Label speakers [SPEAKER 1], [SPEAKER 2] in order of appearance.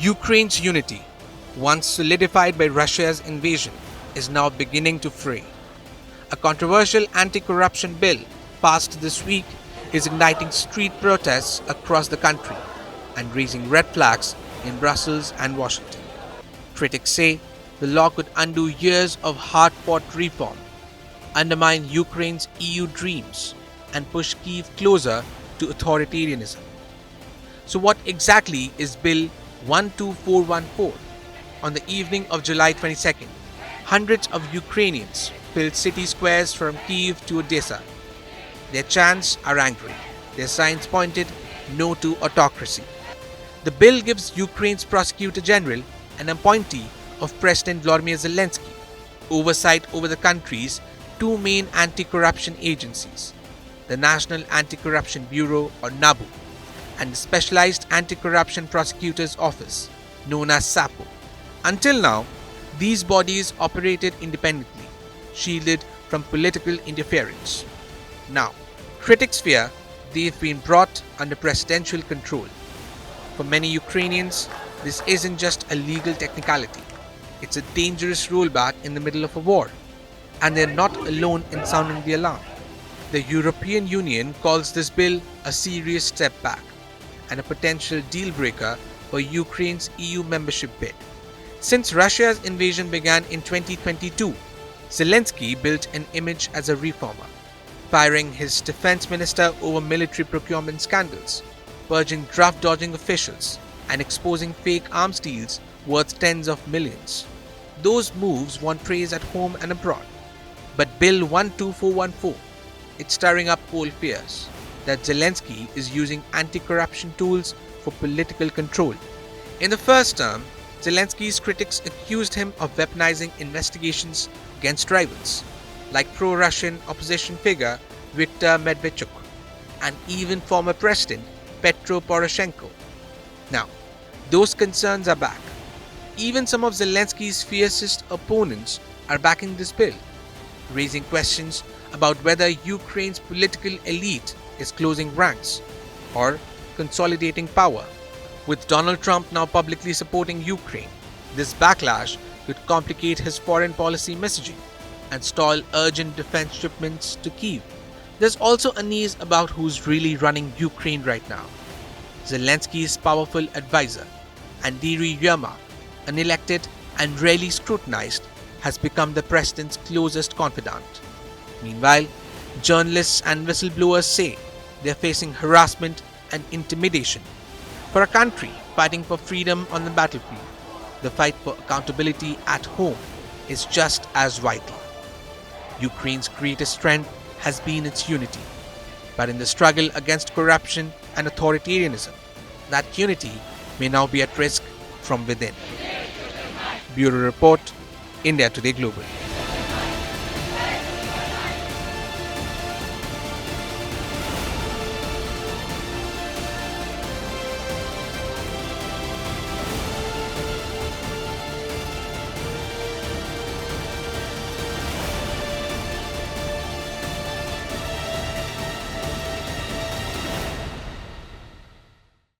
[SPEAKER 1] Ukraine's unity, once solidified by Russia's invasion, is now beginning to fray. A controversial anti-corruption bill passed this week is igniting street protests across the country and raising red flags in Brussels and Washington. Critics say the law could undo years of hard-fought reform, undermine Ukraine's EU dreams, and push Kyiv closer to authoritarianism. So what exactly is Bill 12414? On the evening of July 22nd, hundreds of Ukrainians filled city squares from Kyiv to Odesa. Their chants are angry. Their signs pointed no to autocracy. The bill gives Ukraine's Prosecutor General an appointee of President Volodymyr Zelensky oversight over the country's two main anti-corruption agencies, the National Anti-Corruption Bureau or Nabu and the Specialized Anti-Corruption Prosecutor's Office known as Sapo. Until now, these bodies operated independently, shielded from political interference. Now, critics fear they've been brought under presidential control. For many Ukrainians, this isn't just a legal technicality. It's a dangerous rollback in the middle of a war. And they're not alone in sounding the alarm. The European Union calls this bill a serious step back and a potential deal breaker for Ukraine's EU membership bid. Since Russia's invasion began in 2022, Zelensky built an image as a reformer, firing his defense minister over military procurement scandals, purging draft-dodging officials, and exposing fake arms deals worth tens of millions. Those moves won praise at home and abroad. But Bill 12414, it's stirring up old fears that Zelensky is using anti-corruption tools for political control. In the first term, Zelensky's critics accused him of weaponizing investigations against rivals, like pro-Russian opposition figure Viktor Medvedchuk and even former President Petro Poroshenko. Now, those concerns are back. Even some of Zelensky's fiercest opponents are backing this bill, raising questions about whether Ukraine's political elite is closing ranks or consolidating power. With Donald Trump now publicly supporting Ukraine, this backlash could complicate his foreign policy messaging and stall urgent defense shipments to Kyiv. There's also unease about who's really running Ukraine right now. Zelensky's powerful advisor, Andriy Yermak, unelected and rarely scrutinized, has become the president's closest confidant. Meanwhile, journalists and whistleblowers say they're facing harassment and intimidation. For a country fighting for freedom on the battlefield, the fight for accountability at home is just as vital. Ukraine's greatest strength has been its unity, but in the struggle against corruption and authoritarianism, that unity may now be at risk from within. Bureau Report, India Today Global.